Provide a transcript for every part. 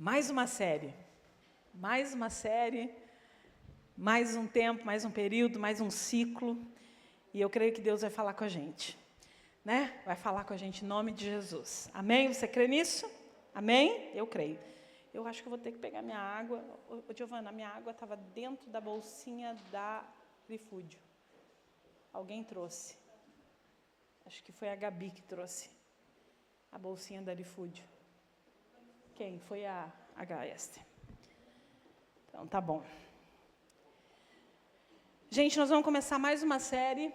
Mais uma série, mais um tempo, mais um período, mais um ciclo, e eu creio que Deus vai falar com a gente, né? Vai falar com a gente em nome de Jesus. Amém? Você crê nisso? Amém? Eu creio. Eu acho que eu vou ter que pegar minha água. Ô, Giovana, a minha água estava dentro da bolsinha da Refúgio. Alguém trouxe. Acho que foi a Gabi que trouxe a bolsinha da Refúgio. Quem? Foi a Esther. Então, tá bom. Gente, nós vamos começar mais uma série.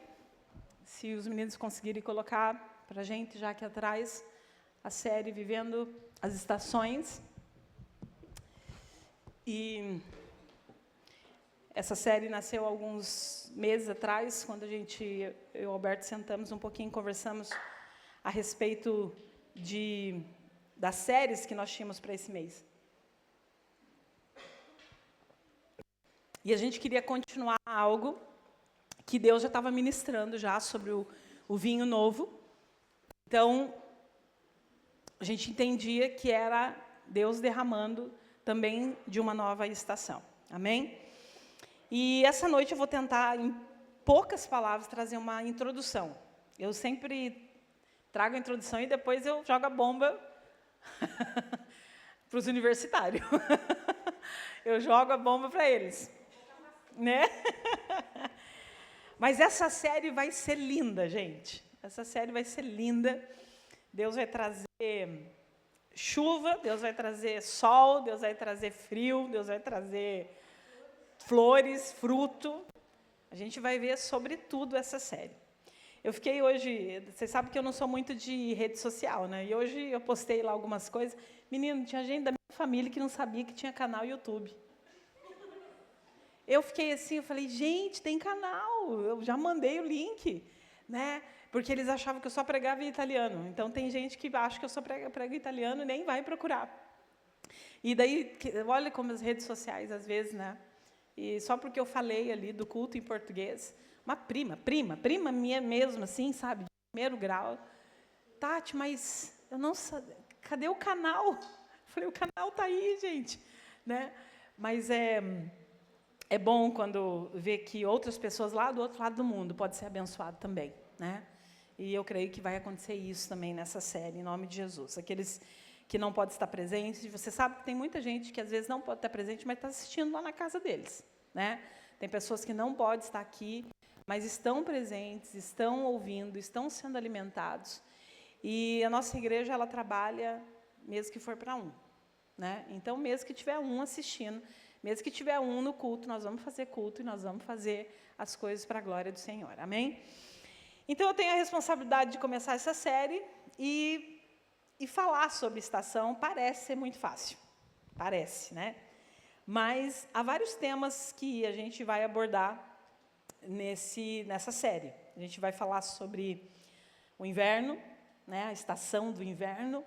Se os meninos conseguirem colocar para a gente, já aqui atrás, a série Vivendo as Estações. E essa série nasceu alguns meses atrás, quando eu e o Alberto sentamos um pouquinho, conversamos a respeito das séries que nós tínhamos para esse mês. E a gente queria continuar algo que Deus já estava ministrando já sobre o vinho novo. Então, a gente entendia que era Deus derramando também de uma nova estação. Amém? E essa noite eu vou tentar, em poucas palavras, trazer uma introdução. Eu sempre trago a introdução e depois eu jogo a bomba para os universitários. Eu jogo a bomba para eles. Né? Mas essa série vai ser linda, gente. Essa série vai ser linda. Deus vai trazer chuva, Deus vai trazer sol, Deus vai trazer frio, Deus vai trazer flores, fruto. A gente vai ver sobre tudo essa série. Eu fiquei hoje, vocês sabem que eu não sou muito de rede social, né? E hoje eu postei lá algumas coisas. Menino, tinha gente da minha família que não sabia que tinha canal YouTube. Eu fiquei assim, eu falei, gente, tem canal, eu já mandei o link, né? Porque eles achavam que eu só pregava em italiano. Então, tem gente que acha que eu só prego em italiano e nem vai procurar. E daí, olha como as redes sociais, às vezes, né? E só porque eu falei ali do culto em português, uma prima minha mesmo, assim, sabe? De primeiro grau. Tati, mas eu não sei, cadê o canal? Eu falei, o canal está aí, gente, né? Mas é bom quando vê que outras pessoas lá do outro lado do mundo podem ser abençoadas também, né? E eu creio que vai acontecer isso também nessa série, em nome de Jesus. Aqueles que não podem estar presentes, você sabe que tem muita gente que às vezes não pode estar presente, mas está assistindo lá na casa deles, né? Tem pessoas que não podem estar aqui, mas estão presentes, estão ouvindo, estão sendo alimentados. E a nossa igreja, ela trabalha mesmo que for para um, né? Então, mesmo que tiver um assistindo, mesmo que tiver um no culto, nós vamos fazer culto e nós vamos fazer as coisas para a glória do Senhor. Amém? Então, eu tenho a responsabilidade de começar essa série e falar sobre estação parece ser muito fácil. Parece, né? Mas há vários temas que a gente vai abordar nessa série. A gente vai falar sobre o inverno, né? A estação do inverno.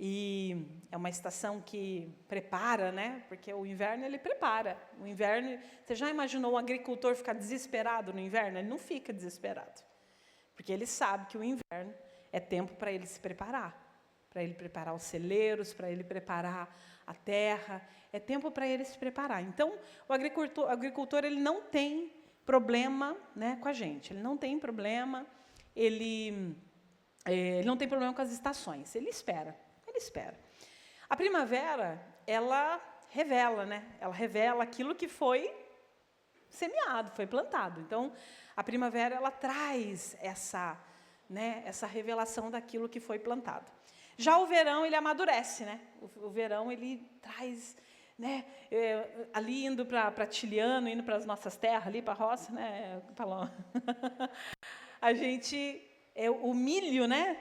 E é uma estação que prepara, né? Porque o inverno, ele prepara. O inverno, você já imaginou um agricultor ficar desesperado no inverno? Ele não fica desesperado. Porque ele sabe que o inverno é tempo para ele se preparar. Para ele preparar os celeiros, para ele preparar a terra. É tempo para ele se preparar. Então, o agricultor ele não tem problema, né, com a gente. Ele não tem problema, ele não tem problema com as estações. Ele espera. A primavera, ela revela, né? Ela revela aquilo que foi semeado, foi plantado. Então, a primavera, ela traz essa revelação daquilo que foi plantado. Já o verão, ele amadurece, né? O verão, ele traz, né? Ali indo para Tiliano, indo para as nossas terras, ali para a roça, né? A gente, o milho, né?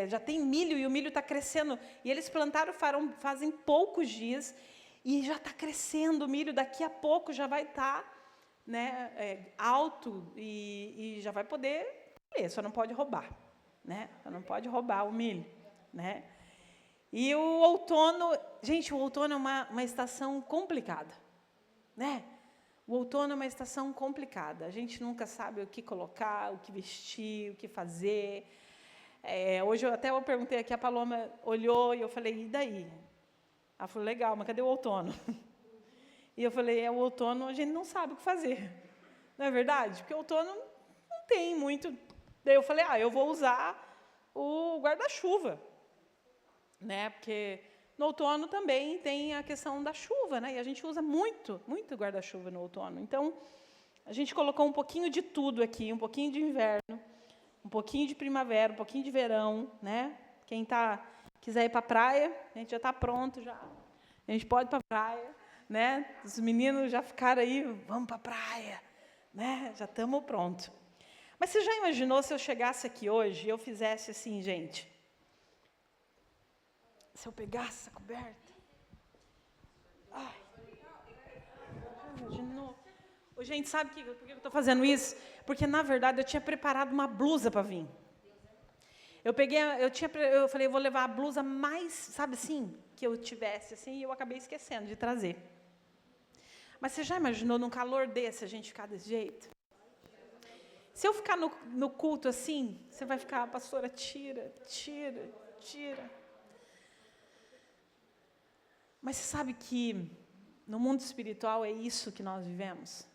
Já tem milho e o milho está crescendo. E eles plantaram fazem poucos dias e já está crescendo o milho. Daqui a pouco já vai estar, né, alto e já vai poder colher. Só não pode roubar, né? Só não pode roubar o milho, né? E o outono, gente, o outono é uma estação complicada, né? O outono é uma estação complicada. A gente nunca sabe o que colocar, o que vestir, o que fazer. Hoje eu perguntei aqui, a Paloma olhou e eu falei, e daí? Ela falou, legal, mas cadê o outono? E eu falei, o outono a gente não sabe o que fazer. Não é verdade? Porque o outono não tem muito. Daí eu falei, eu vou usar o guarda-chuva, né? Porque no outono também tem a questão da chuva, né? E a gente usa muito, muito guarda-chuva no outono. Então, a gente colocou um pouquinho de tudo aqui, um pouquinho de inverno, um pouquinho de primavera, um pouquinho de verão, né? Quem quiser ir para a praia, a gente já está pronto já. A gente pode ir para a praia, né? Os meninos já ficaram aí, vamos para a praia, né? Já estamos prontos. Mas você já imaginou se eu chegasse aqui hoje e eu fizesse assim, gente? Se eu pegasse a coberta? Ai, imaginou? Gente, sabe por que eu estou fazendo isso? Porque, na verdade, eu tinha preparado uma blusa para vir. Eu falei, eu vou levar a blusa mais, sabe assim, que eu tivesse, assim, e eu acabei esquecendo de trazer. Mas você já imaginou, num calor desse, a gente ficar desse jeito? Se eu ficar no culto assim, você vai ficar, pastora, tira. Mas você sabe que no mundo espiritual é isso que nós vivemos?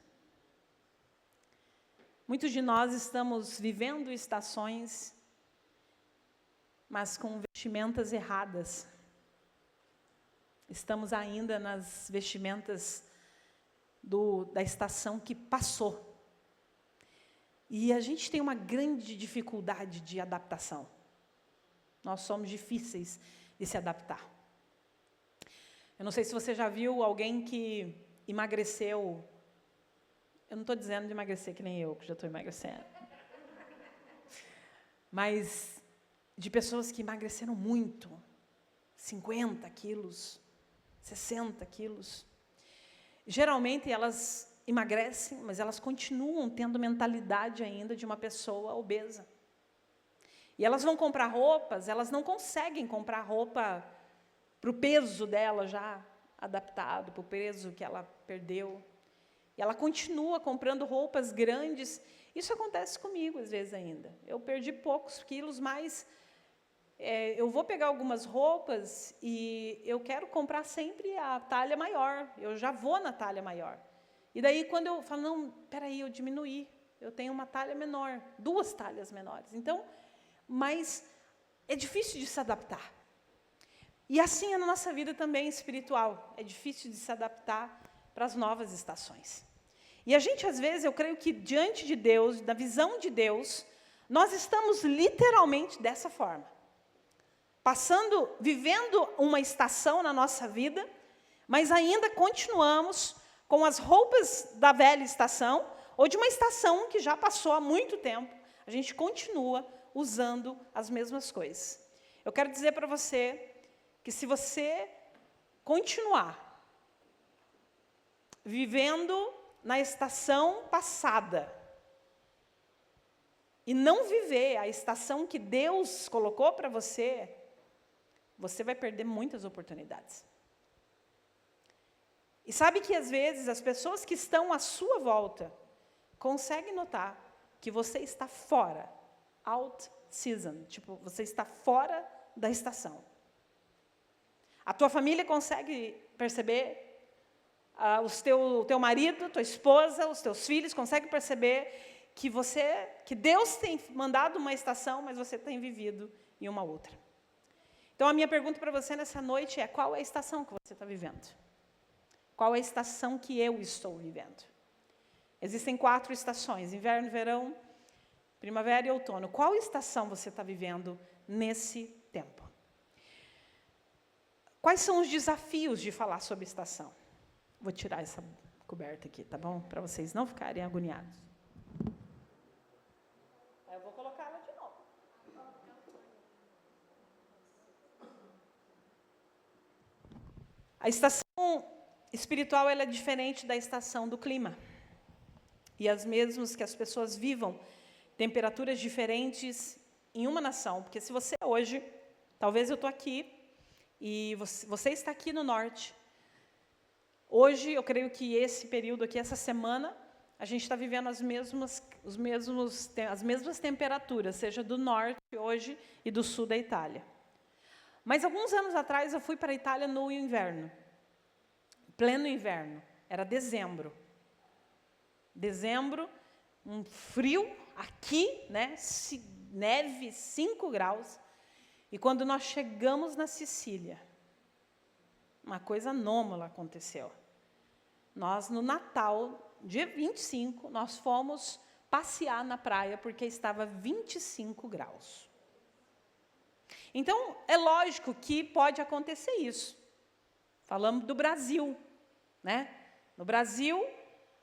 Muitos de nós estamos vivendo estações, mas com vestimentas erradas. Estamos ainda nas vestimentas da estação que passou. E a gente tem uma grande dificuldade de adaptação. Nós somos difíceis de se adaptar. Eu não sei se você já viu alguém que emagreceu. Eu não estou dizendo de emagrecer que nem eu, que já estou emagrecendo. Mas de pessoas que emagreceram muito. 50 quilos, 60 quilos. Geralmente elas emagrecem, mas elas continuam tendo mentalidade ainda de uma pessoa obesa. E elas vão comprar roupas, elas não conseguem comprar roupa para o peso dela já adaptado, para o peso que ela perdeu. E ela continua comprando roupas grandes. Isso acontece comigo, às vezes, ainda. Eu perdi poucos quilos, mas eu vou pegar algumas roupas e eu quero comprar sempre a talha maior. Eu já vou na talha maior. E daí, quando eu falo, não, peraí, eu diminuí. Eu tenho uma talha menor, 2 talhas menores. Então, mas é difícil de se adaptar. E assim é na nossa vida também espiritual. É difícil de se adaptar para as novas estações. E a gente, às vezes, eu creio que diante de Deus, da visão de Deus, nós estamos literalmente dessa forma. Vivendo uma estação na nossa vida, mas ainda continuamos com as roupas da velha estação, ou de uma estação que já passou há muito tempo, a gente continua usando as mesmas coisas. Eu quero dizer para você que se você continuar vivendo na estação passada e não viver a estação que Deus colocou para você, você vai perder muitas oportunidades. E sabe que, às vezes, as pessoas que estão à sua volta conseguem notar que você está fora, out season, tipo, você está fora da estação. A tua família consegue perceber, o teu marido, tua esposa, os teus filhos conseguem perceber que Deus tem mandado uma estação, mas você tem vivido em uma outra. Então, a minha pergunta para você nessa noite é: qual é a estação que você está vivendo? Qual é a estação que eu estou vivendo? Existem 4 estações: inverno, verão, primavera e outono. Qual estação você está vivendo nesse tempo? Quais são os desafios de falar sobre estação? Vou tirar essa coberta aqui, tá bom? Para vocês não ficarem agoniados. Eu vou colocar ela de novo. A estação espiritual ela é diferente da estação do clima. E as mesmas que as pessoas vivam temperaturas diferentes em uma nação. Porque se você hoje, talvez eu estou aqui, e você está aqui no norte. Hoje, eu creio que esse período aqui, essa semana, a gente está vivendo as mesmas temperaturas, seja do norte hoje e do sul da Itália. Mas alguns anos atrás eu fui para a Itália no inverno, pleno inverno, era dezembro. Dezembro, um frio aqui, né? Neve, 5 graus. E quando nós chegamos na Sicília, uma coisa anômala aconteceu. Nós, no Natal, dia 25, nós fomos passear na praia, porque estava 25 graus. Então, é lógico que pode acontecer isso. Falamos do Brasil, né? No Brasil,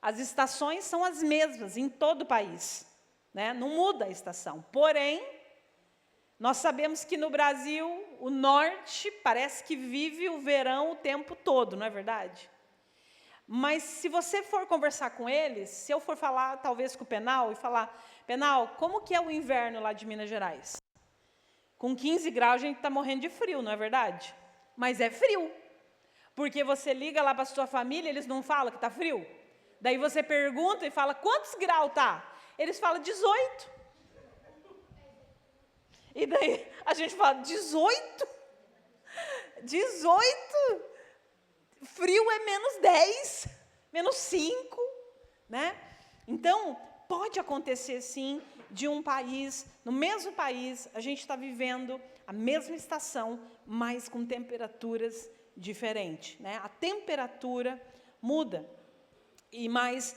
as estações são as mesmas em todo o país, né? Não muda a estação. Porém, nós sabemos que no Brasil, o norte parece que vive o verão o tempo todo, não é verdade? Mas se você for conversar com eles, se eu for falar talvez com o Penal, e falar, Penal, como que é o inverno lá de Minas Gerais? Com 15 graus a gente está morrendo de frio, não é verdade? Mas é frio. Porque você liga lá para a sua família, eles não falam que está frio. Daí você pergunta e fala, quantos graus está? Eles falam 18. E daí a gente fala, 18? 18? Frio é menos 10, menos 5, né? Então, pode acontecer sim, de um país, no mesmo país, a gente está vivendo a mesma estação, mas com temperaturas diferentes, né? A temperatura muda. E mais,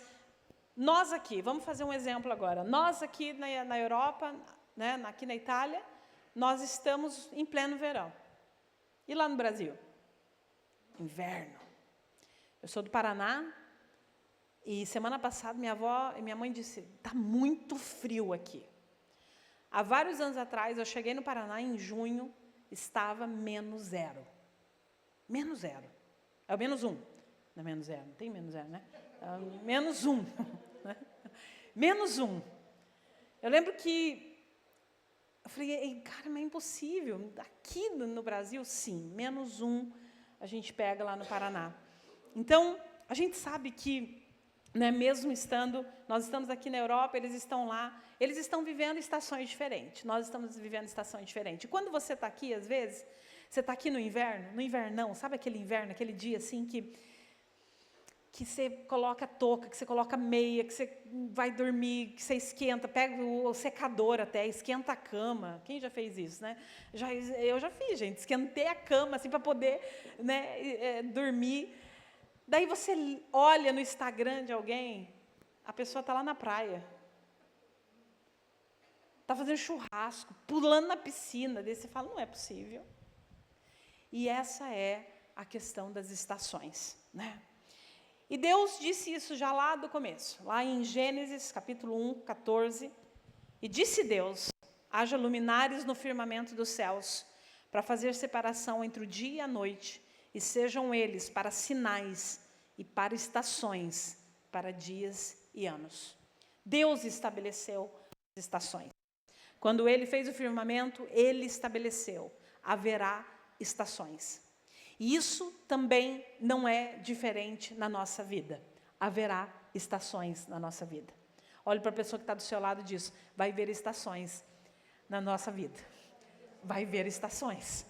nós aqui, vamos fazer um exemplo agora, nós aqui na Europa, né, aqui na Itália, nós estamos em pleno verão. E lá no Brasil? Inverno. Eu sou do Paraná, e semana passada minha avó e minha mãe disse, está muito frio aqui. Há vários anos atrás, eu cheguei no Paraná em junho, estava -0. -0. É o -1. Não é -0, não tem -0, né? É -1. -1. Eu lembro que eu falei, cara, mas é impossível. Aqui no Brasil, sim, -1 a gente pega lá no Paraná. Então, a gente sabe que, né, mesmo nós estamos aqui na Europa, eles estão lá, eles estão vivendo estações diferentes, nós estamos vivendo estações diferentes. E quando você está aqui, às vezes, você está aqui no invernão, sabe aquele inverno, aquele dia assim que você coloca touca, que você coloca meia, que você vai dormir, que você esquenta, pega o secador até, esquenta a cama. Quem já fez isso, né? Eu já fiz, gente, esquentei a cama assim para poder, né, dormir. Daí você olha no Instagram de alguém, a pessoa está lá na praia, está fazendo churrasco, pulando na piscina, daí você fala, não é possível. E essa é a questão das estações, né? E Deus disse isso já lá do começo, lá em Gênesis, capítulo 1, 14. E disse Deus, haja luminares no firmamento dos céus, para fazer separação entre o dia e a noite, e sejam eles para sinais e para estações, para dias e anos. Deus estabeleceu as estações. Quando Ele fez o firmamento, Ele estabeleceu, haverá estações. E isso também não é diferente na nossa vida. Haverá estações na nossa vida. Olhe para a pessoa que está do seu lado e diz, vai haver estações na nossa vida. Vai haver estações.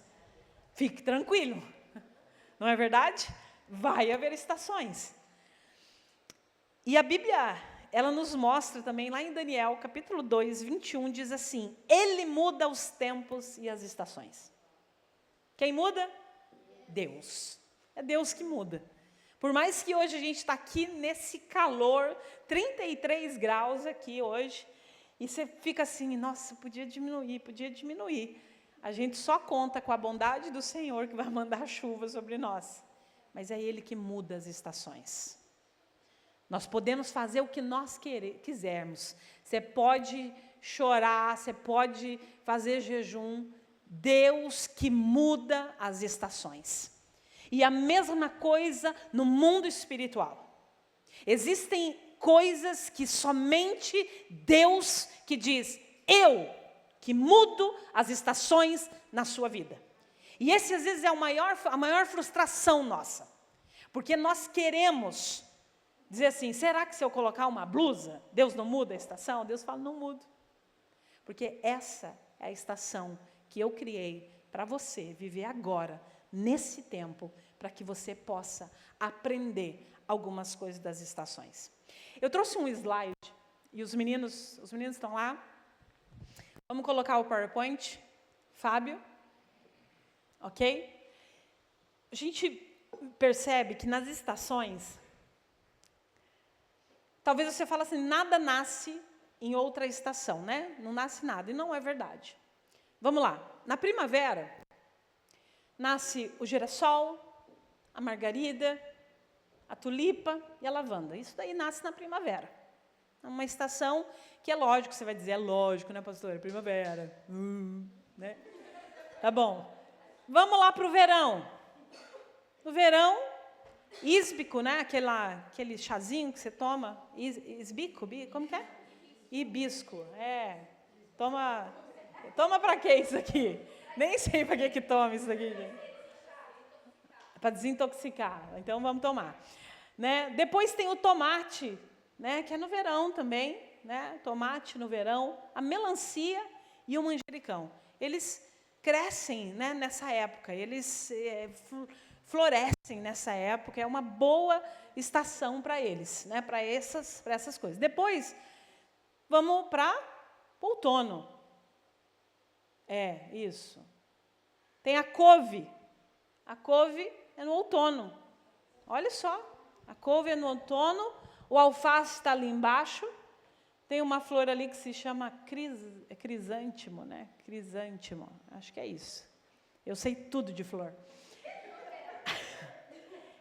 Fique tranquilo. Não é verdade? Vai haver estações. E a Bíblia, ela nos mostra também, lá em Daniel, capítulo 2, 21, diz assim, Ele muda os tempos e as estações. Quem muda? Deus. É Deus que muda. Por mais que hoje a gente está aqui nesse calor, 33 graus aqui hoje, e você fica assim, nossa, podia diminuir. A gente só conta com a bondade do Senhor que vai mandar chuva sobre nós. Mas é Ele que muda as estações. Nós podemos fazer o que nós quisermos. Você pode chorar, você pode fazer jejum. Deus que muda as estações. E a mesma coisa no mundo espiritual. Existem coisas que somente Deus que diz, eu que mudo as estações na sua vida. E esse às vezes é a maior frustração nossa. Porque nós queremos dizer assim, será que se eu colocar uma blusa, Deus não muda a estação? Deus fala, não mudo. Porque essa é a estação que eu criei, para você viver agora, nesse tempo, para que você possa aprender algumas coisas das estações. Eu trouxe um slide, e os meninos estão lá. Vamos colocar o PowerPoint, Fábio, ok? A gente percebe que nas estações, talvez você fale assim, nada nasce em outra estação, né? Não nasce nada, e não é verdade. Vamos lá, na primavera, nasce o girassol, a margarida, a tulipa e a lavanda. Isso daí nasce na primavera. É uma estação que é lógico, você vai dizer, é lógico, né, pastora? Primavera. Né? Tá bom. Vamos lá para o verão. No verão, hísbico, né? Aquele chazinho que você toma. Hísbico? Como que é? Hibisco. Toma para que isso aqui? Nem sei para que toma isso aqui. Para desintoxicar. Então, vamos tomar. Né? Depois tem o tomate, né? Que é no verão também. Né? Tomate no verão. A melancia e o manjericão. Eles crescem, né, nessa época. Eles florescem nessa época. É uma boa estação para eles. Né? Para essas coisas. Depois, vamos para o outono. Isso. Tem a couve. A couve é no outono. Olha só. A couve é no outono. O alface está ali embaixo. Tem uma flor ali que se chama crisântemo, né? Crisântemo. Acho que é isso. Eu sei tudo de flor.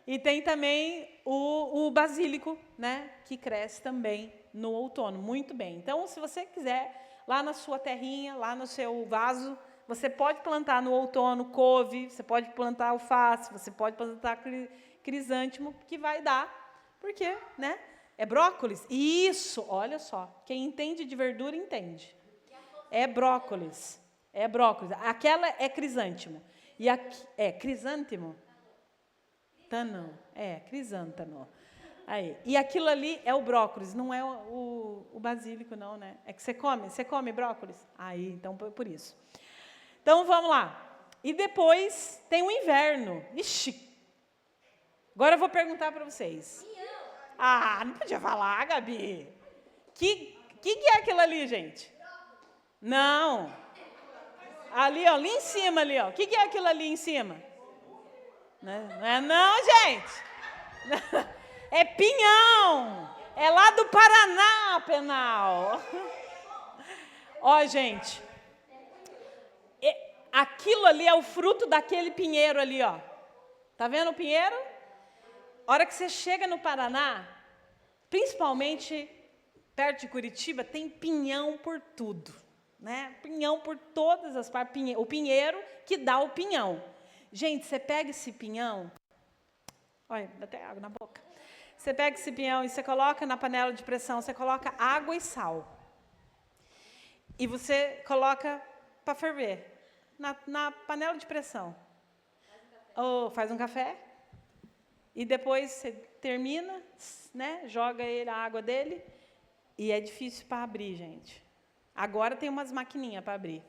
E tem também o basílico, né? Que cresce também no outono. Muito bem. Então, se você quiser, lá na sua terrinha, lá no seu vaso, você pode plantar no outono couve, você pode plantar alface, você pode plantar crisântemo, que vai dar. Por quê? Né? É brócolis? Isso, olha só. Quem entende de verdura, entende. É brócolis. É brócolis. Aquela é crisântemo. E aqui, crisântemo? Tano. Crisântemo. Aí. E aquilo ali é o brócolis, não é o basílico, não, né? É que você come brócolis? Aí, então, por isso. Então, vamos lá. E depois tem o inverno. Ixi. Agora eu vou perguntar para vocês. Não podia falar, Gabi. Que é aquilo ali, gente? Não. Ali, ó, ali em cima, ali, ó. O que é aquilo ali em cima? Não é não, gente. É pinhão. É lá do Paraná, Penal. Ó, gente. Aquilo ali é o fruto daquele pinheiro ali, ó. Tá vendo o pinheiro? A hora que você chega no Paraná, principalmente perto de Curitiba, tem pinhão por tudo. Né? Pinhão por todas as partes. O pinheiro que dá o pinhão. Gente, você pega esse pinhão... Olha, dá até água na boca. Você pega esse pinhão e você coloca na panela de pressão, você coloca água e sal. E você coloca para ferver na panela de pressão. Ou faz um café. E depois você termina, né, joga a água dele, e é difícil para abrir, gente. Agora tem umas maquininhas para abrir.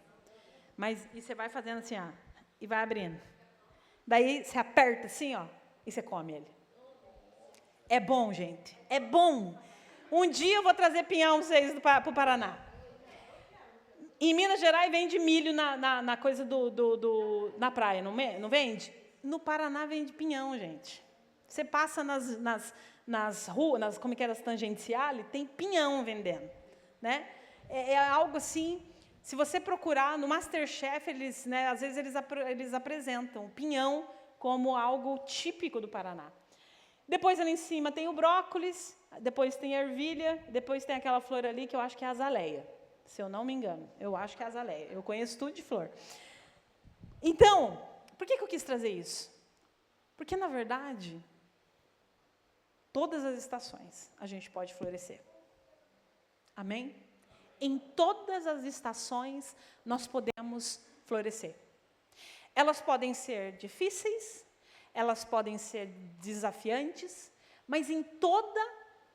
E você vai fazendo assim, ó, e vai abrindo. Daí você aperta assim, ó, e você come ele. É bom, gente. É bom. Um dia eu vou trazer pinhão para vocês para o Paraná. Em Minas Gerais vende milho na coisa na praia, não vende? No Paraná vende pinhão, gente. Você passa nas ruas, como que era as tangenciais, tem pinhão vendendo. Né? É algo assim, se você procurar, no MasterChef, né, às vezes eles apresentam o pinhão como algo típico do Paraná. Depois, ali em cima, tem o brócolis, depois tem a ervilha, depois tem aquela flor ali que eu acho que é a azaleia. Se eu não me engano, eu acho que é a azaleia. Eu conheço tudo de flor. Então, por que eu quis trazer isso? Porque, na verdade... todas as estações a gente pode florescer. Amém? Em todas as estações nós podemos florescer. Elas podem ser difíceis, elas podem ser desafiantes, mas em toda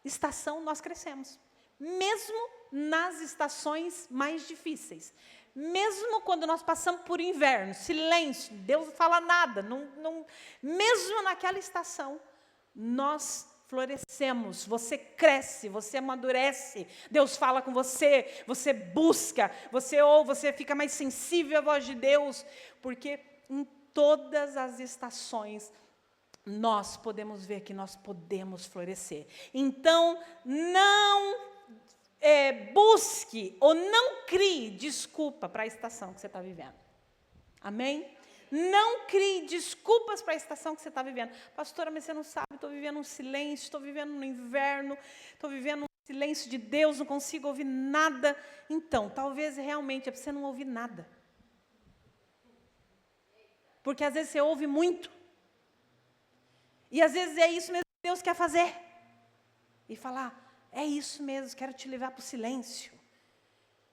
estação nós crescemos. Mesmo nas estações mais difíceis. Mesmo quando nós passamos por inverno, silêncio, Deus não fala nada, mesmo naquela estação, nós florescemos, você cresce, você amadurece, Deus fala com você, você busca, você ouve, você fica mais sensível à voz de Deus, porque em todas as estações, nós podemos ver que nós podemos florescer. Então, não busque ou não crie desculpa para a estação que você está vivendo. Amém? Não crie desculpas para a estação que você está vivendo. Pastora, mas você não sabe, estou vivendo um silêncio, estou vivendo no inverno, estou vivendo um silêncio de Deus, não consigo ouvir nada. Então, talvez realmente é para você não ouvir nada. Porque às vezes você ouve muito. E às vezes é isso mesmo que Deus quer fazer. E falar, é isso mesmo, quero te levar para o silêncio.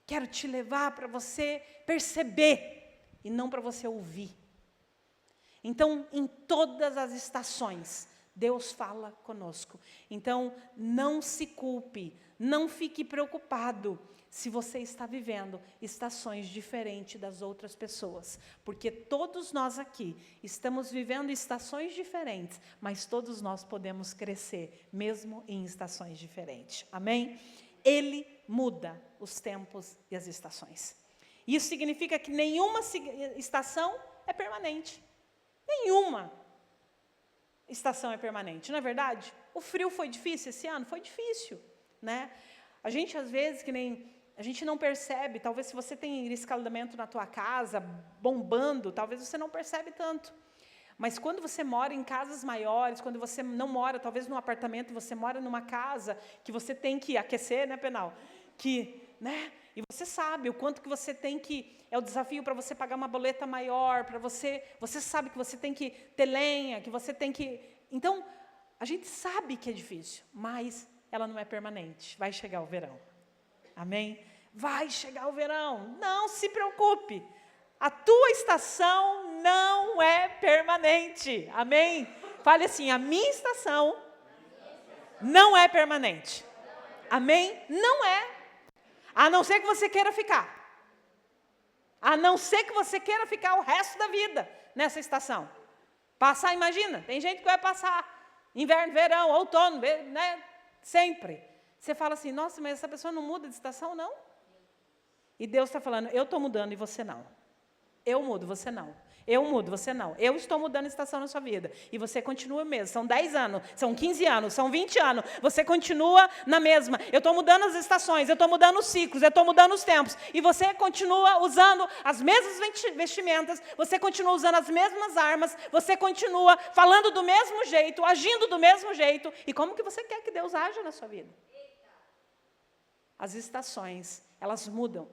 Quero te levar para você perceber e não para você ouvir. Então, em todas as estações, Deus fala conosco. Então, não se culpe, não fique preocupado se você está vivendo estações diferentes das outras pessoas. Porque todos nós aqui estamos vivendo estações diferentes, mas todos nós podemos crescer, mesmo em estações diferentes. Amém? Ele muda os tempos e as estações. Isso significa que nenhuma estação é permanente. Nenhuma estação é permanente, não é verdade? O frio foi difícil esse ano? Foi difícil, né? A gente, às vezes, a gente não percebe, talvez se você tem escaldamento na tua casa, bombando, talvez você não percebe tanto. Mas quando você mora em casas maiores, quando você não mora, talvez num apartamento, você mora numa casa que você tem que aquecer, né, Penal? E você sabe o quanto que você tem que, é o desafio para você pagar uma boleta maior, para você sabe que você tem que ter lenha, que você tem que... Então, a gente sabe que é difícil, mas ela não é permanente, vai chegar o verão. Amém? Vai chegar o verão, não se preocupe, a tua estação não é permanente, amém? Fale assim, a minha estação não é permanente, amém? Não é. A não ser que você queira ficar. A não ser que você queira ficar o resto da vida nessa estação. Passar, imagina, tem gente que vai passar inverno, verão, outono, né? Sempre. Você fala assim, nossa, mas essa pessoa não muda de estação, não? E Deus está falando, eu estou mudando e você não. Eu mudo, você não. Eu mudo, você não. Eu estou mudando a estação na sua vida. E você continua mesmo. São 10 anos, são 15 anos, são 20 anos. Você continua na mesma. Eu estou mudando as estações, eu estou mudando os ciclos, eu estou mudando os tempos. E você continua usando as mesmas vestimentas, você continua usando as mesmas armas, você continua falando do mesmo jeito, agindo do mesmo jeito. E como que você quer que Deus haja na sua vida? As estações, elas mudam.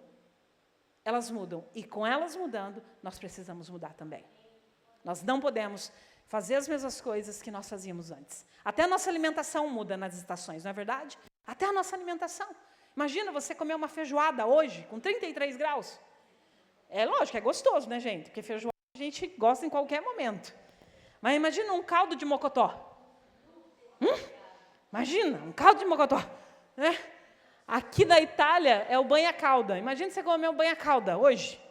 Elas mudam, e com elas mudando, nós precisamos mudar também. Nós não podemos fazer as mesmas coisas que nós fazíamos antes. Até a nossa alimentação muda nas estações, não é verdade? Até a nossa alimentação. Imagina você comer uma feijoada hoje, com 33 graus. É lógico, é gostoso, né, gente? Porque feijoada a gente gosta em qualquer momento. Mas imagina um caldo de mocotó. Imagina, um caldo de mocotó, né? Aqui na Itália é o banha-calda. Imagina você comer um banha-calda hoje.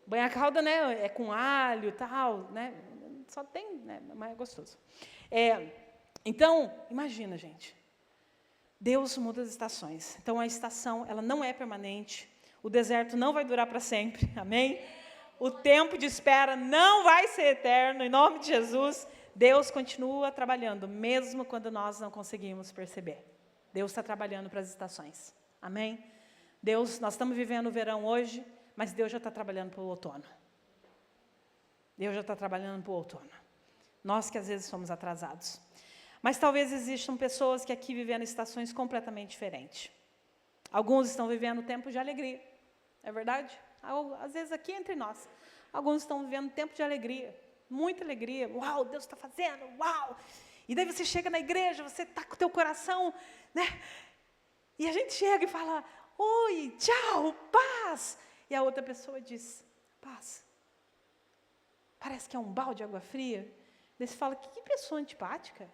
Banha-calda, né, é com alho e tal, né? Só tem, né, mas é gostoso. Então, imagina, gente. Deus muda as estações. Então, a estação, ela não é permanente. O deserto não vai durar para sempre. Amém? O tempo de espera não vai ser eterno. Em nome de Jesus, Deus continua trabalhando, mesmo quando nós não conseguimos perceber. Deus está trabalhando para as estações. Amém? Deus, nós estamos vivendo o verão hoje, mas Deus já está trabalhando para o outono. Deus já está trabalhando para o outono. Nós que às vezes somos atrasados. Mas talvez existam pessoas que aqui vivendo estações completamente diferentes. Alguns estão vivendo tempo de alegria. É verdade? Às vezes aqui entre nós. Alguns estão vivendo tempo de alegria. Muita alegria. Uau, Deus está fazendo. Uau! E daí você chega na igreja, você está com o teu coração, né? E a gente chega e fala, oi, tchau, paz. E a outra pessoa diz, paz. Parece que é um balde de água fria. Daí você fala, que pessoa antipática.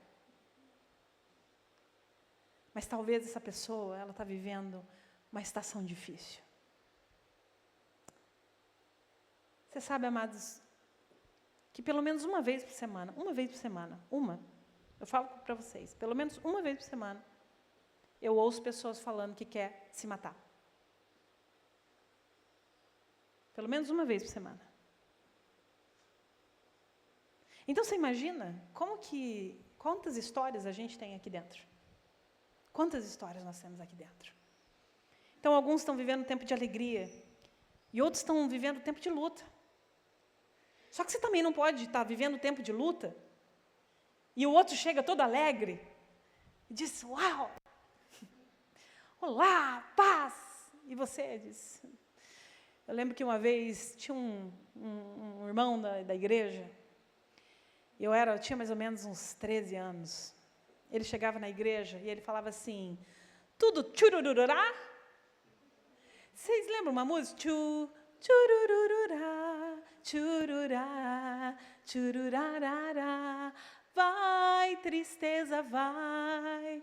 Mas talvez essa pessoa, ela está vivendo uma estação difícil. Você sabe, amados, que pelo menos uma vez por semana, eu falo para vocês, pelo menos uma vez por semana, eu ouço pessoas falando que quer se matar. Pelo menos uma vez por semana. Então, você imagina quantas histórias a gente tem aqui dentro? Quantas histórias nós temos aqui dentro? Então, alguns estão vivendo um tempo de alegria, e outros estão vivendo um tempo de luta. Só que você também não pode estar vivendo um tempo de luta, e o outro chega todo alegre, e diz, uau, olá, paz, e você diz... Eu lembro que uma vez tinha um irmão da igreja, eu tinha mais ou menos uns 13 anos, ele chegava na igreja e ele falava assim, tudo tchurururá? Vocês lembram uma música? Tchurururá, tchururá, tchururarará, vai tristeza, vai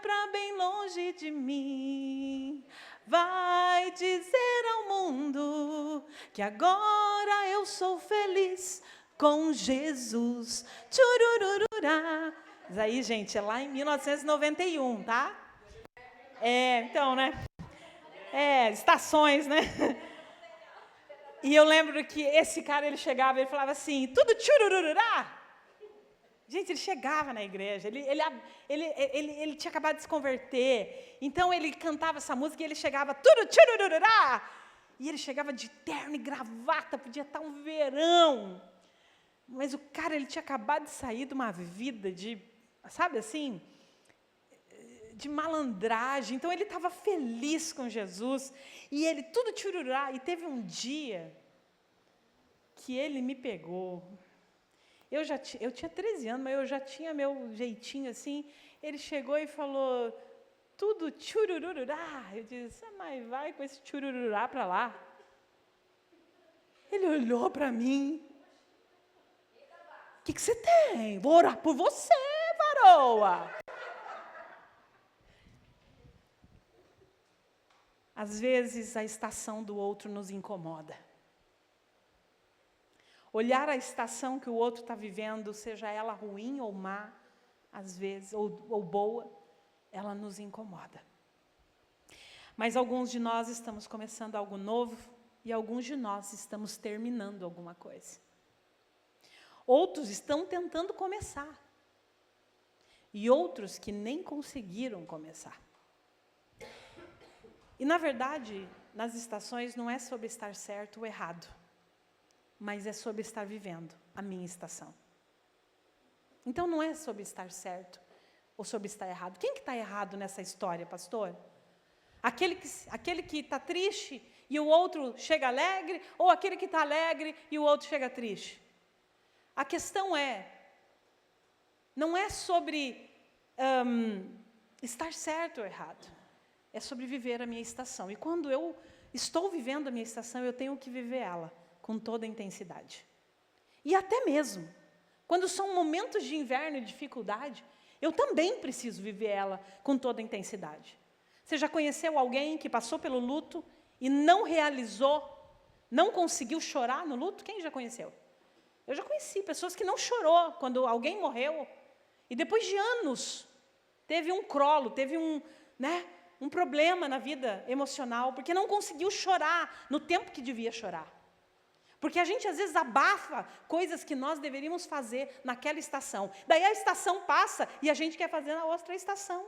para bem longe de mim, vai dizer ao mundo que agora eu sou feliz com Jesus. Tchurururá. Mas aí, gente, é lá em 1991, tá? Então, né? Estações, né? E eu lembro que esse cara, ele chegava, ele falava assim, tudo tchurururá. Gente, ele chegava na igreja, ele tinha acabado de se converter, então ele cantava essa música e ele chegava, tudo tchurururá, e ele chegava de terno e gravata, podia estar um verão, mas o cara, ele tinha acabado de sair de uma vida de, sabe assim, de malandragem, então ele estava feliz com Jesus, e ele tudo tchururá, e teve um dia que ele me pegou. Eu tinha 13 anos, mas eu já tinha meu jeitinho assim. Ele chegou e falou, tudo tchurururá. Eu disse, mas vai com esse tchurururá para lá. Ele olhou para mim. O que você tem? Vou orar por você, varoa. Às vezes a estação do outro nos incomoda. Olhar a estação que o outro está vivendo, seja ela ruim ou má, às vezes, ou boa, ela nos incomoda. Mas alguns de nós estamos começando algo novo, e alguns de nós estamos terminando alguma coisa. Outros estão tentando começar, e outros que nem conseguiram começar. E, na verdade, nas estações não é sobre estar certo ou errado, mas é sobre estar vivendo a minha estação. Então, não é sobre estar certo ou sobre estar errado. Quem que está errado nessa história, pastor? Aquele que está triste e o outro chega alegre, ou aquele que está alegre e o outro chega triste? A questão não é sobre estar certo ou errado, é sobre viver a minha estação. E quando eu estou vivendo a minha estação, eu tenho que viver ela com toda a intensidade. E até mesmo, quando são momentos de inverno e dificuldade, eu também preciso viver ela com toda a intensidade. Você já conheceu alguém que passou pelo luto e não realizou, não conseguiu chorar no luto? Quem já conheceu? Eu já conheci pessoas que não chorou quando alguém morreu, e depois de anos, teve um crolo, teve um problema na vida emocional, porque não conseguiu chorar no tempo que devia chorar. Porque a gente, às vezes, abafa coisas que nós deveríamos fazer naquela estação. Daí a estação passa e a gente quer fazer na outra estação.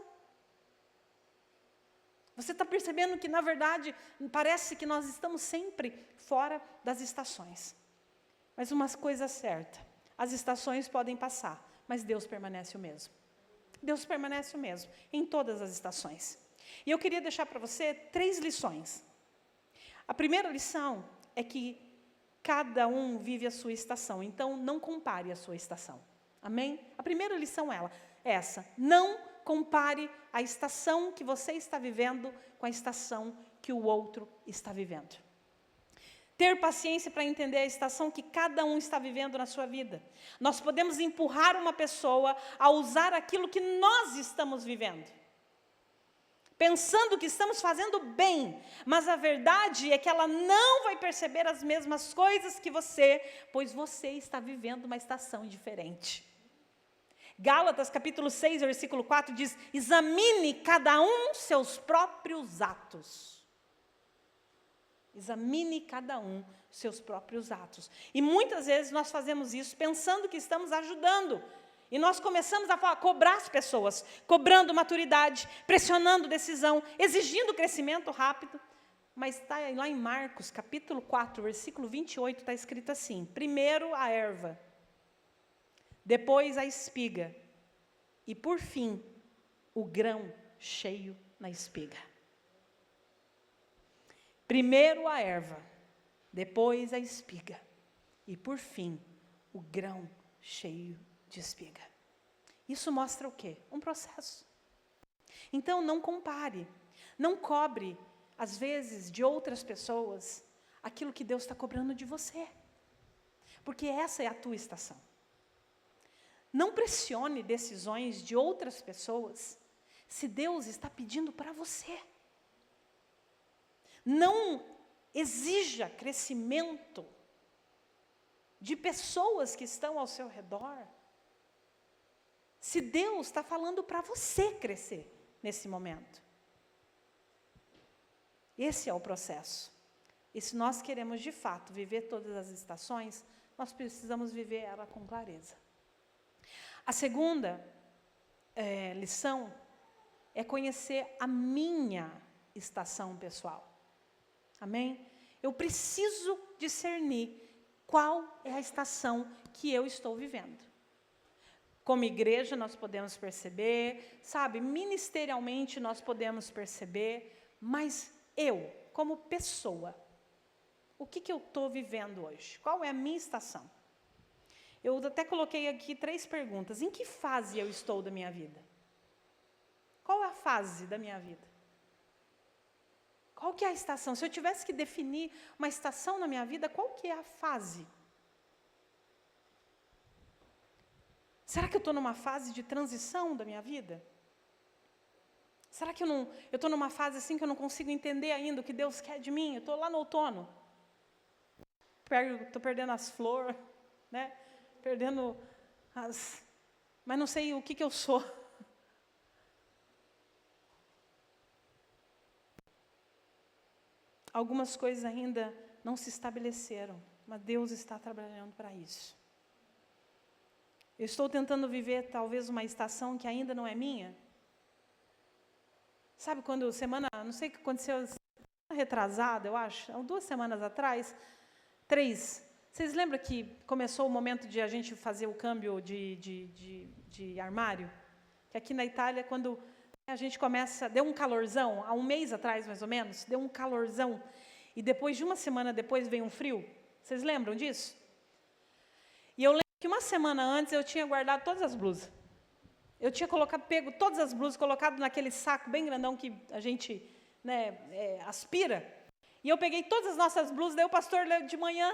Você está percebendo que, na verdade, parece que nós estamos sempre fora das estações. Mas uma coisa certa, as estações podem passar, mas Deus permanece o mesmo. Deus permanece o mesmo em todas as estações. E eu queria deixar para você 3 lições. A primeira lição é que cada um vive a sua estação, então não compare a sua estação. Amém? A primeira lição é essa: não compare a estação que você está vivendo com a estação que o outro está vivendo. Ter paciência para entender a estação que cada um está vivendo na sua vida. Nós podemos empurrar uma pessoa a usar aquilo que nós estamos vivendo. pensando que estamos fazendo bem, mas a verdade é que ela não vai perceber as mesmas coisas que você, pois você está vivendo uma estação diferente. Gálatas capítulo 6, versículo 4 diz: examine cada um seus próprios atos. Examine cada um seus próprios atos. E muitas vezes nós fazemos isso pensando que estamos ajudando. E nós começamos a cobrar as pessoas, cobrando maturidade, pressionando decisão, exigindo crescimento rápido. Mas está lá em Marcos capítulo 4, versículo 28, está escrito assim: primeiro a erva, depois a espiga, e por fim, o grão cheio na espiga. Primeiro a erva, depois a espiga, e por fim, o grão cheio de espiga. Isso mostra o quê? Um processo. Então, não compare, não cobre, às vezes, de outras pessoas, aquilo que Deus está cobrando de você. Porque essa é a tua estação. Não pressione decisões de outras pessoas, se Deus está pedindo para você. Não exija crescimento de pessoas que estão ao seu redor, se Deus está falando para você crescer nesse momento. Esse é o processo. E se nós queremos, de fato, viver todas as estações, nós precisamos viver ela com clareza. A segunda lição é conhecer a minha estação pessoal. Amém? Eu preciso discernir qual é a estação que eu estou vivendo. Como igreja, nós podemos perceber, sabe, ministerialmente nós podemos perceber, mas eu, como pessoa, o que eu estou vivendo hoje? Qual é a minha estação? Eu até coloquei aqui 3 perguntas. Em que fase eu estou da minha vida? Qual é a fase da minha vida? Qual que é a estação? Se eu tivesse que definir uma estação na minha vida, qual que é a fase? Será que eu estou numa fase de transição da minha vida? Será que eu estou numa fase assim que eu não consigo entender ainda o que Deus quer de mim? Eu estou lá no outono. Estou perdendo as flores, né? Perdendo as... Mas não sei o que eu sou. Algumas coisas ainda não se estabeleceram, mas Deus está trabalhando para isso. Eu estou tentando viver talvez uma estação que ainda não é minha. Sabe quando não sei o que aconteceu, retrasada, eu acho, 2 semanas atrás, 3. Vocês lembram que começou o momento de a gente fazer o câmbio de armário? Que aqui na Itália, quando a gente começa, deu um calorzão, há um mês atrás mais ou menos, deu um calorzão, e depois de uma semana depois veio um frio. Vocês lembram disso? E eu lembro que uma semana antes eu tinha guardado todas as blusas. Eu tinha pego todas as blusas, colocado naquele saco bem grandão que a gente aspira. E eu peguei todas as nossas blusas, daí o pastor de manhã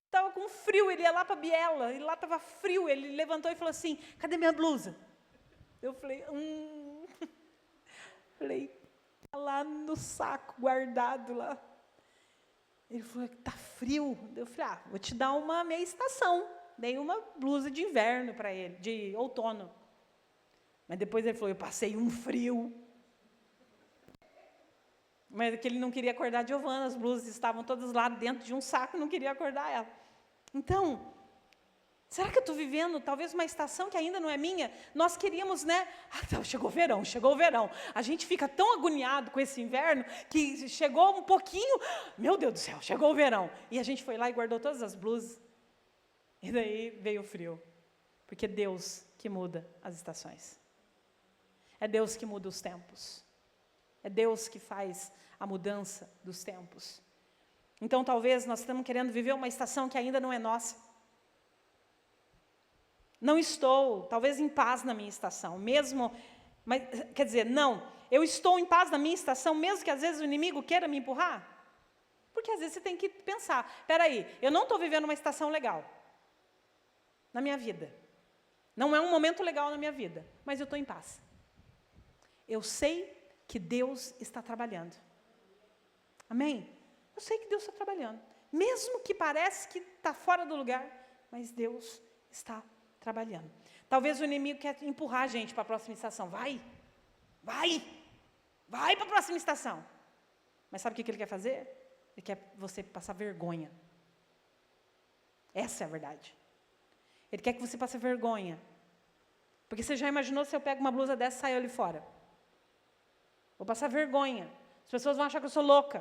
estava com frio, ele ia lá para a biela, e lá estava frio, ele levantou e falou assim: cadê minha blusa? Eu falei, Falei, tá lá no saco, guardado lá. Ele falou, tá frio. Eu falei, vou te dar uma meia estação. Dei uma blusa de inverno para ele, de outono. Mas depois ele falou, eu passei um frio. Mas é que ele não queria acordar a Giovana, as blusas estavam todas lá dentro de um saco, não queria acordar ela. Então, será que eu estou vivendo talvez uma estação que ainda não é minha? Nós queríamos, chegou o verão. A gente fica tão agoniado com esse inverno, que chegou um pouquinho, meu Deus do céu, chegou o verão. E a gente foi lá e guardou todas as blusas. E daí veio o frio. Porque é Deus que muda as estações. É Deus que muda os tempos. É Deus que faz a mudança dos tempos. Então, talvez nós estamos querendo viver uma estação que ainda não é nossa. Não estou, talvez, em paz na minha estação, mesmo, mas, quer dizer, não, eu estou em paz na minha estação, mesmo que às vezes o inimigo queira me empurrar. Porque às vezes você tem que pensar, espera aí, eu não estou vivendo uma estação legal na minha vida. Não é um momento legal na minha vida, mas eu estou em paz. Eu sei que Deus está trabalhando. Amém? Eu sei que Deus está trabalhando. Mesmo que pareça que está fora do lugar, mas Deus está trabalhando. Talvez o inimigo quer empurrar a gente para a próxima estação. Vai para a próxima estação. Mas sabe o que ele quer fazer? Ele quer você passar vergonha. Essa é a verdade. Ele quer que você passe vergonha. Porque você já imaginou se eu pego uma blusa dessa e saio ali fora? Vou passar vergonha. As pessoas vão achar que eu sou louca.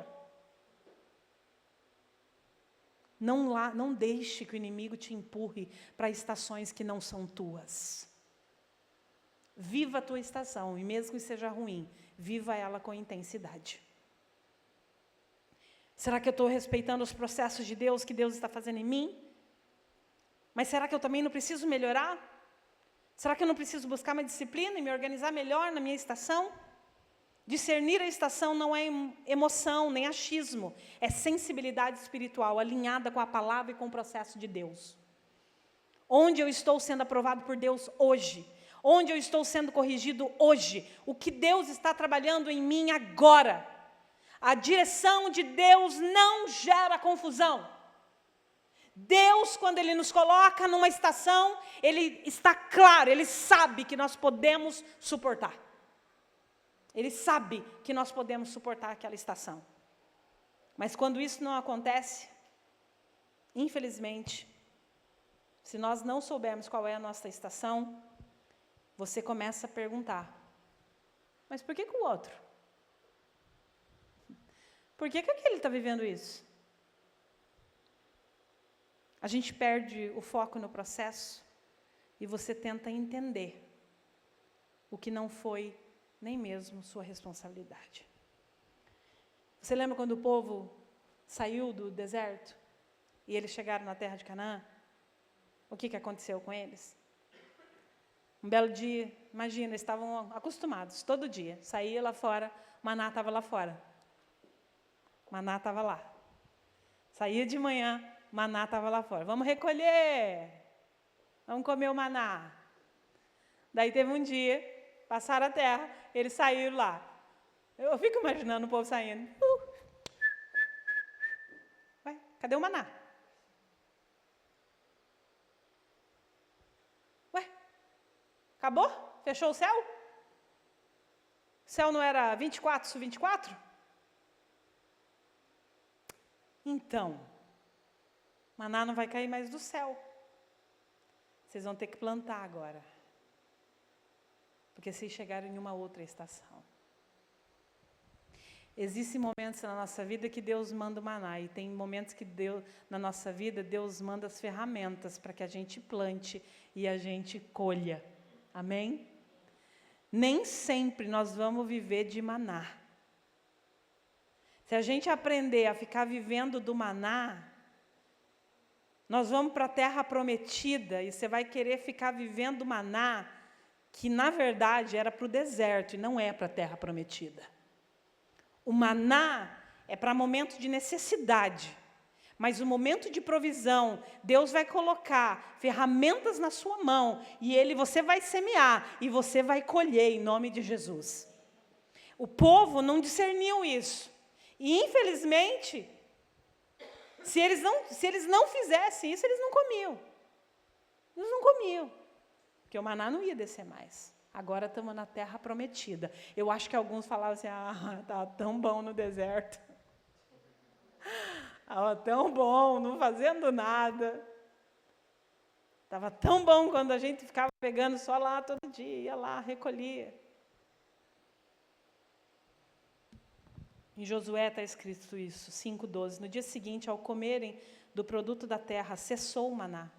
Não deixe que o inimigo te empurre para estações que não são tuas. Viva a tua estação, e mesmo que seja ruim, viva ela com intensidade. Será que eu estou respeitando os processos de Deus que Deus está fazendo em mim? Mas será que eu também não preciso melhorar? Será que eu não preciso buscar uma disciplina e me organizar melhor na minha estação? Discernir a estação não é emoção, nem achismo. É sensibilidade espiritual, alinhada com a palavra e com o processo de Deus. Onde eu estou sendo aprovado por Deus hoje? Onde eu estou sendo corrigido hoje? O que Deus está trabalhando em mim agora? A direção de Deus não gera confusão. Deus, quando Ele nos coloca numa estação, Ele está claro, Ele sabe que nós podemos suportar. Ele sabe que nós podemos suportar aquela estação. Mas quando isso não acontece, infelizmente, se nós não soubermos qual é a nossa estação, você começa a perguntar, mas por que o outro? Por que aquele está vivendo isso? A gente perde o foco no processo e você tenta entender o que não foi nem mesmo sua responsabilidade. Você lembra quando o povo saiu do deserto e eles chegaram na terra de Canaã? O que aconteceu com eles? Um belo dia, imagina, eles estavam acostumados, todo dia. Saía lá fora, maná estava lá fora. Maná estava lá. Saía de manhã, maná estava lá fora. Vamos recolher. Vamos comer o maná. Daí teve um dia, passaram a terra, eles saíram lá. Eu fico imaginando o povo saindo. Ué, cadê o maná? Ué, acabou? Fechou o céu? O céu não era 24 sobre 24? Então, maná não vai cair mais do céu. Vocês vão ter que plantar agora. Porque vocês chegaram em uma outra estação. Existem momentos na nossa vida que Deus manda o maná. E tem momentos que na nossa vida, Deus manda as ferramentas para que a gente plante e a gente colha. Amém? Nem sempre nós vamos viver de maná. Se a gente aprender a ficar vivendo do maná, nós vamos para a terra prometida e você vai querer ficar vivendo maná, que na verdade era para o deserto e não é para a terra prometida. O maná é para momento de necessidade, mas o momento de provisão, Deus vai colocar ferramentas na sua mão e você vai semear e você vai colher em nome de Jesus. O povo não discerniu isso. E, infelizmente, se eles não fizessem isso, eles não comiam. Eles não comiam. Porque o maná não ia descer mais. Agora estamos na terra prometida. Eu acho que alguns falavam assim, estava tão bom no deserto. Estava tão bom, não fazendo nada. Estava tão bom quando a gente ficava pegando só lá todo dia, ia lá, recolhia. Em Josué está escrito isso, 5:12. No dia seguinte, ao comerem do produto da terra, cessou o maná.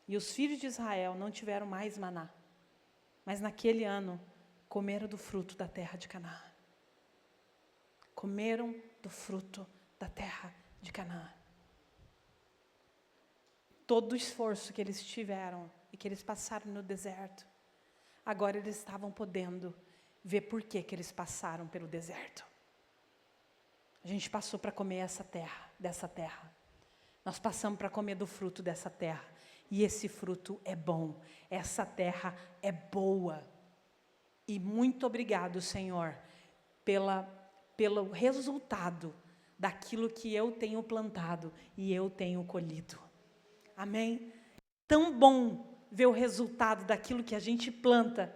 E os filhos de Israel não tiveram mais maná. Mas naquele ano, comeram do fruto da terra de Canaã. Comeram do fruto da terra de Canaã. Todo o esforço que eles tiveram e que eles passaram no deserto, agora eles estavam podendo ver por que eles passaram pelo deserto. A gente passou para comer dessa terra. Nós passamos para comer do fruto dessa terra. E esse fruto é bom. Essa terra é boa. E muito obrigado, Senhor, pelo resultado daquilo que eu tenho plantado e eu tenho colhido. Amém? Tão bom ver o resultado daquilo que a gente planta.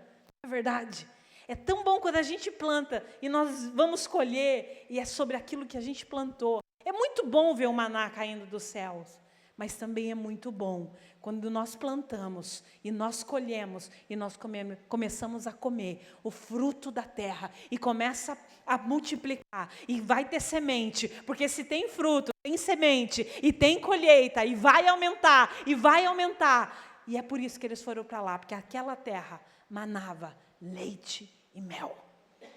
Não é verdade? É tão bom quando a gente planta e nós vamos colher e é sobre aquilo que a gente plantou. É muito bom ver o maná caindo dos céus, mas também é muito bom quando nós plantamos e nós colhemos e nós começamos a comer o fruto da terra e começa a multiplicar e vai ter semente, porque se tem fruto, tem semente e tem colheita e vai aumentar e vai aumentar. E é por isso que eles foram para lá, porque aquela terra manava leite e mel.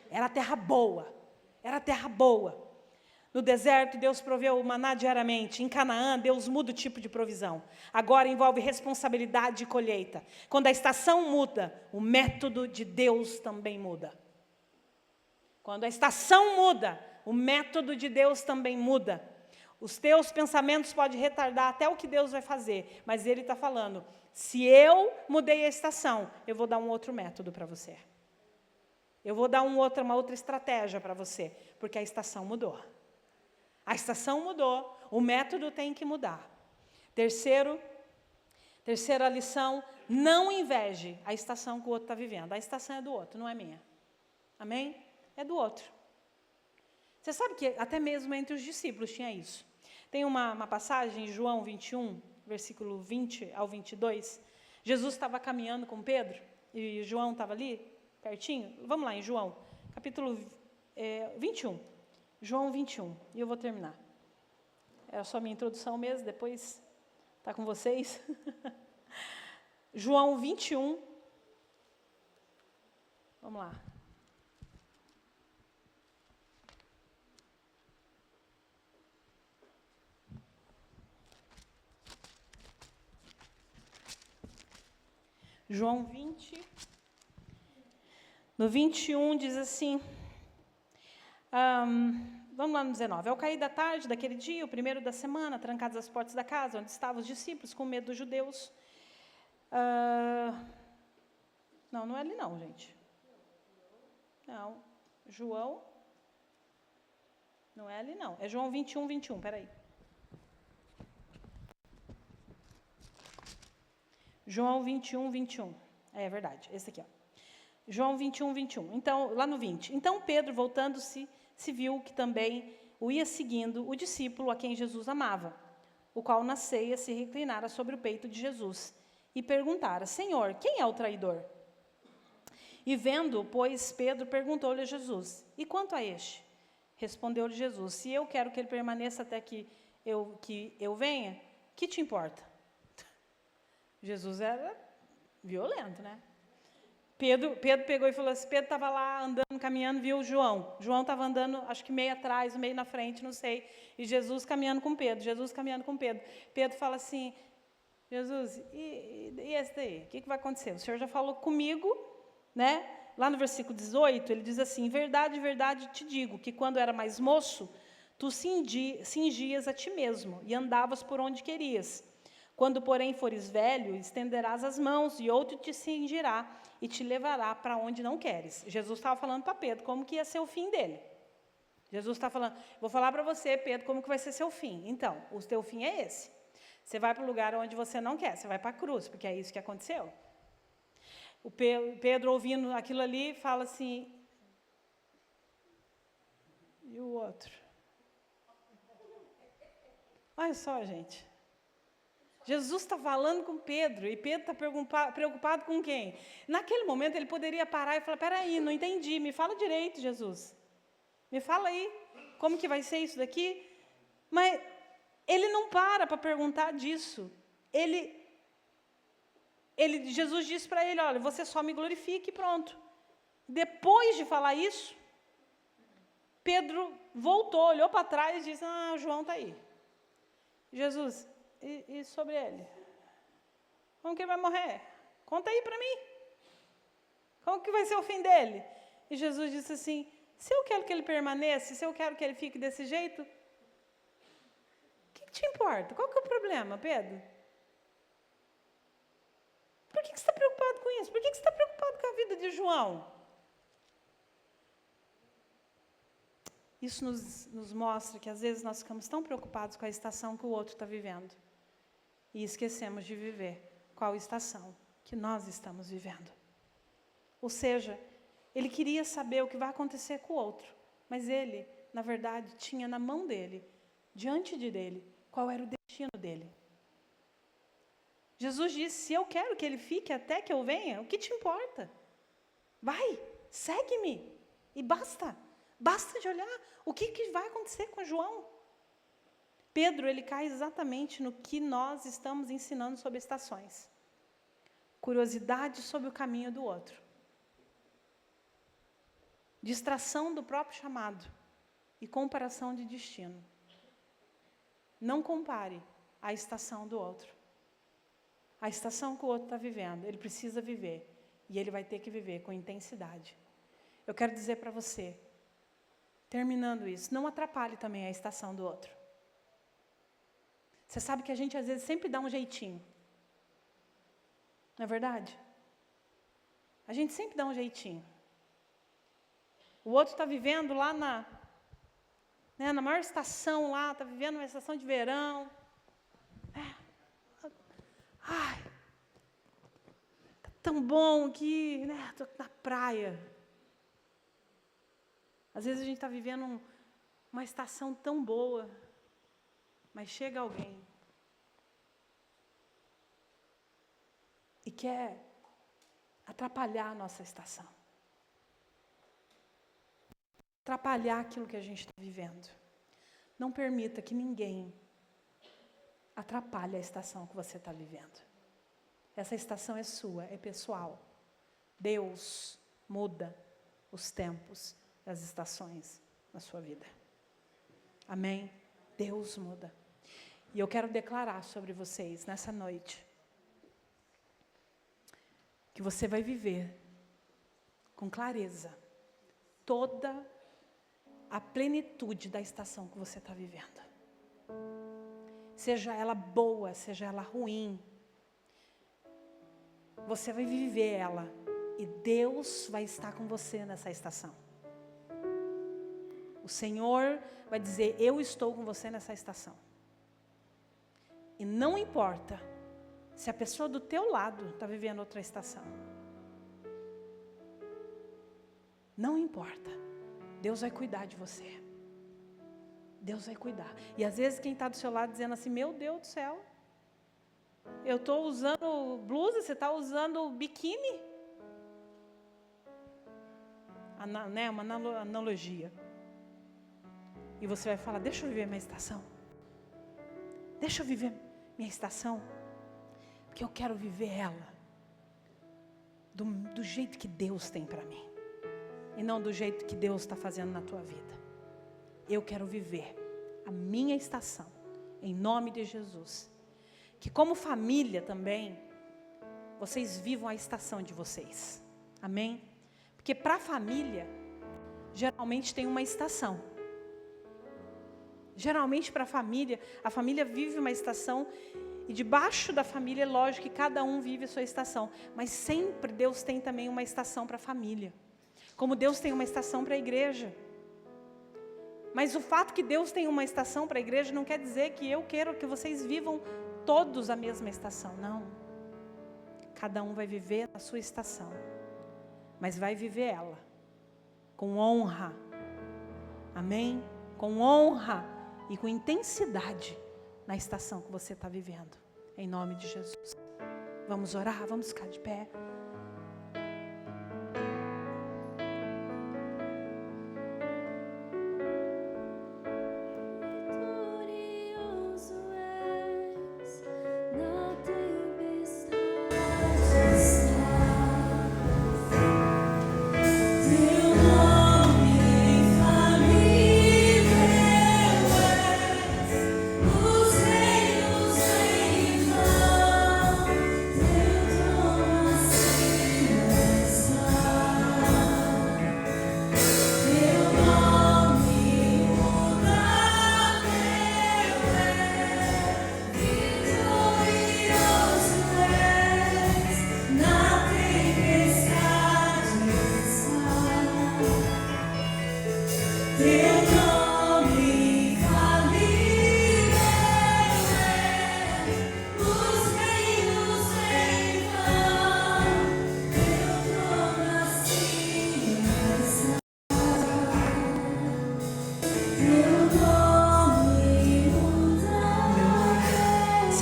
Era terra boa, era terra boa. No deserto, Deus proveu o maná diariamente. Em Canaã, Deus muda o tipo de provisão. Agora envolve responsabilidade e colheita. Quando a estação muda, o método de Deus também muda. Quando a estação muda, o método de Deus também muda. Os teus pensamentos podem retardar até o que Deus vai fazer, mas Ele está falando, se eu mudei a estação, eu vou dar um outro método para você. Eu vou dar uma outra estratégia para você, porque a estação mudou. A estação mudou, o método tem que mudar. Terceira lição, não inveje a estação que o outro está vivendo. A estação é do outro, não é minha. Amém? É do outro. Você sabe que até mesmo entre os discípulos tinha isso. Tem uma passagem em João 21, versículo 20 ao 22. Jesus estava caminhando com Pedro, e João estava ali, pertinho. Vamos lá em João, capítulo 21. João 21, e eu vou terminar. É só minha introdução mesmo, depois está com vocês. João 21. Vamos lá. João 20. No 21 diz assim... vamos lá no 19. Ao cair da tarde daquele dia, o primeiro da semana, trancadas as portas da casa, onde estavam os discípulos, com medo dos judeus. Não é ali não, gente. Não. João. Não é ali não. É João 21, 21, peraí. João 21, 21. É verdade, esse aqui, ó. João 21, 21. Então, lá no 20. Então, Pedro, voltando-se, se viu que também o ia seguindo o discípulo a quem Jesus amava, o qual na ceia se reclinara sobre o peito de Jesus e perguntara, Senhor, quem é o traidor? E vendo, pois, Pedro perguntou-lhe a Jesus, e quanto a este? Respondeu-lhe Jesus, se eu quero que ele permaneça até que eu venha, que te importa? Jesus era violento, né? Pedro pegou e falou assim, Pedro estava lá andando, caminhando, viu o João. João estava andando, acho que meio atrás, meio na frente, não sei. E Jesus caminhando com Pedro, Pedro fala assim, Jesus, e esse daí? O que vai acontecer? O Senhor já falou comigo, né? Lá no versículo 18, ele diz assim, verdade, verdade te digo, que quando era mais moço, tu cingias a ti mesmo e andavas por onde querias. Quando, porém, fores velho, estenderás as mãos e outro te cingirá e te levará para onde não queres. Jesus estava falando para Pedro como que ia ser o fim dele. Jesus está falando, vou falar para você, Pedro, como que vai ser seu fim. Então, o teu fim é esse. Você vai para o lugar onde você não quer, você vai para a cruz, porque é isso que aconteceu. O Pedro, ouvindo aquilo ali, fala assim, e o outro? Olha só, gente. Jesus está falando com Pedro, e Pedro está preocupado com quem? Naquele momento, ele poderia parar e falar, peraí, não entendi, me fala direito, Jesus. Me fala aí, como que vai ser isso daqui? Mas ele não para perguntar disso. Jesus disse para ele, olha, você só me glorifique e pronto. Depois de falar isso, Pedro voltou, olhou para trás e disse, João está aí. Jesus... E sobre ele? Como que ele vai morrer? Conta aí para mim. Como que vai ser o fim dele? E Jesus disse assim, se eu quero que ele permaneça, se eu quero que ele fique desse jeito, o que te importa? Qual que é o problema, Pedro? Por que você está preocupado com isso? Por que você está preocupado com a vida de João? Isso nos mostra que, às vezes, nós ficamos tão preocupados com a estação que o outro está vivendo. E esquecemos de viver qual estação que nós estamos vivendo. Ou seja, ele queria saber o que vai acontecer com o outro. Mas ele, na verdade, tinha na mão dele, diante dele, qual era o destino dele. Jesus disse, se eu quero que ele fique até que eu venha, o que te importa? Vai, segue-me. E basta de olhar o que vai acontecer com João. Pedro, ele cai exatamente no que nós estamos ensinando sobre estações. Curiosidade sobre o caminho do outro. Distração do próprio chamado. E comparação de destino. Não compare a estação do outro. A estação que o outro está vivendo, ele precisa viver. E ele vai ter que viver com intensidade. Eu quero dizer para você, terminando isso, não atrapalhe também a estação do outro. Você sabe que a gente às vezes sempre dá um jeitinho. Não é verdade? A gente sempre dá um jeitinho. O outro está vivendo lá na maior estação lá, está vivendo uma estação de verão. Ai, tá tão bom aqui, né? Estou na praia. Às vezes a gente está vivendo uma estação tão boa, mas chega alguém e quer atrapalhar a nossa estação. Atrapalhar aquilo que a gente está vivendo. Não permita que ninguém atrapalhe a estação que você está vivendo. Essa estação é sua, é pessoal. Deus muda os tempos, as estações na sua vida. Amém? Deus muda. E eu quero declarar sobre vocês nessa noite que você vai viver com clareza toda a plenitude da estação que você está vivendo. Seja ela boa, seja ela ruim, você vai viver ela e Deus vai estar com você nessa estação. O Senhor vai dizer, eu estou com você nessa estação. E não importa se a pessoa do teu lado está vivendo outra estação. Não importa. Deus vai cuidar de você. Deus vai cuidar. E às vezes quem está do seu lado dizendo assim, meu Deus do céu, eu estou usando blusa, você está usando biquíni? Uma analogia. E você vai falar, deixa eu viver minha estação. Deixa eu viver minha estação. Porque eu quero viver ela do jeito que Deus tem para mim. E não do jeito que Deus está fazendo na tua vida. Eu quero viver a minha estação. Em nome de Jesus. Que como família também, vocês vivam a estação de vocês. Amém? Porque para a família, geralmente tem uma estação. Geralmente para a família vive uma estação. E debaixo da família, é lógico que cada um vive a sua estação. Mas sempre Deus tem também uma estação para a família. Como Deus tem uma estação para a igreja. Mas o fato que Deus tem uma estação para a igreja não quer dizer que eu quero que vocês vivam todos a mesma estação. Não. Cada um vai viver a sua estação. Mas vai viver ela com honra. Amém? Com honra e com intensidade na estação que você está vivendo. Em nome de Jesus. Vamos orar? Vamos ficar de pé. Os reinos em vão, teu trono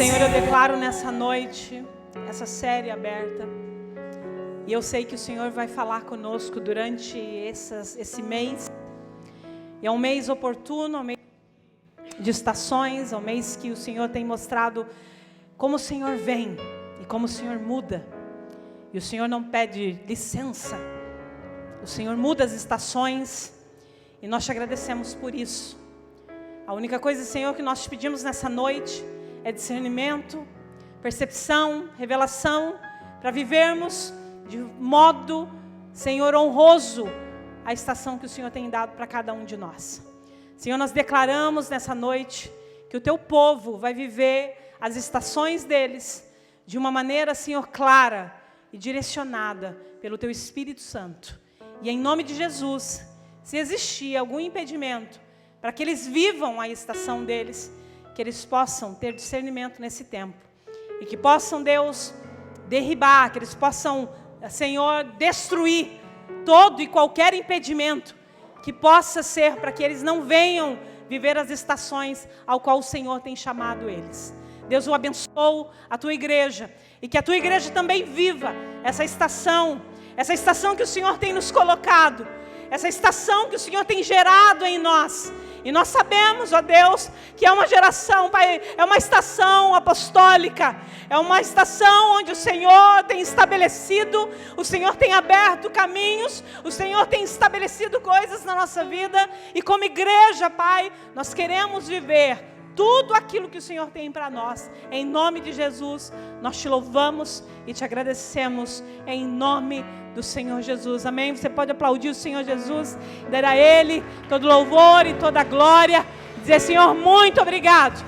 Senhor, eu declaro nessa noite essa série aberta. E eu sei que o Senhor vai falar conosco durante esse mês. E é um mês oportuno, é um mês de estações, é um mês que o Senhor tem mostrado como o Senhor vem e como o Senhor muda. E o Senhor não pede licença. O Senhor muda as estações e nós te agradecemos por isso. A única coisa, Senhor, que nós te pedimos nessa noite é discernimento, percepção, revelação, para vivermos de modo, Senhor, honroso a estação que o Senhor tem dado para cada um de nós. Senhor, nós declaramos nessa noite que o teu povo vai viver as estações deles de uma maneira, Senhor, clara e direcionada pelo teu Espírito Santo. E em nome de Jesus, se existir algum impedimento para que eles vivam a estação deles, que eles possam ter discernimento nesse tempo. E que possam, Deus, derribar, que eles possam, Senhor, destruir todo e qualquer impedimento que possa ser para que eles não venham viver as estações ao qual o Senhor tem chamado eles. Deus, eu abençoo a tua igreja e que a tua igreja também viva essa estação que o Senhor tem nos colocado, essa estação que o Senhor tem gerado em nós. E nós sabemos, ó Deus, que é uma geração, Pai, é uma estação apostólica, é uma estação onde o Senhor tem estabelecido, o Senhor tem aberto caminhos, o Senhor tem estabelecido coisas na nossa vida, e como igreja, Pai, nós queremos viver tudo aquilo que o Senhor tem para nós. Em nome de Jesus, nós te louvamos e te agradecemos em nome do Senhor Jesus. Amém? Você pode aplaudir o Senhor Jesus, dar a Ele todo louvor e toda glória, dizer: Senhor, muito obrigado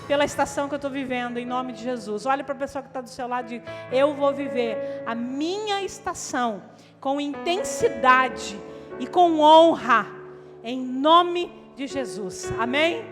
pela estação que eu estou vivendo, em nome de Jesus. Olha para a pessoa que está do seu lado e diz: eu vou viver a minha estação com intensidade e com honra, em nome de Jesus. Amém?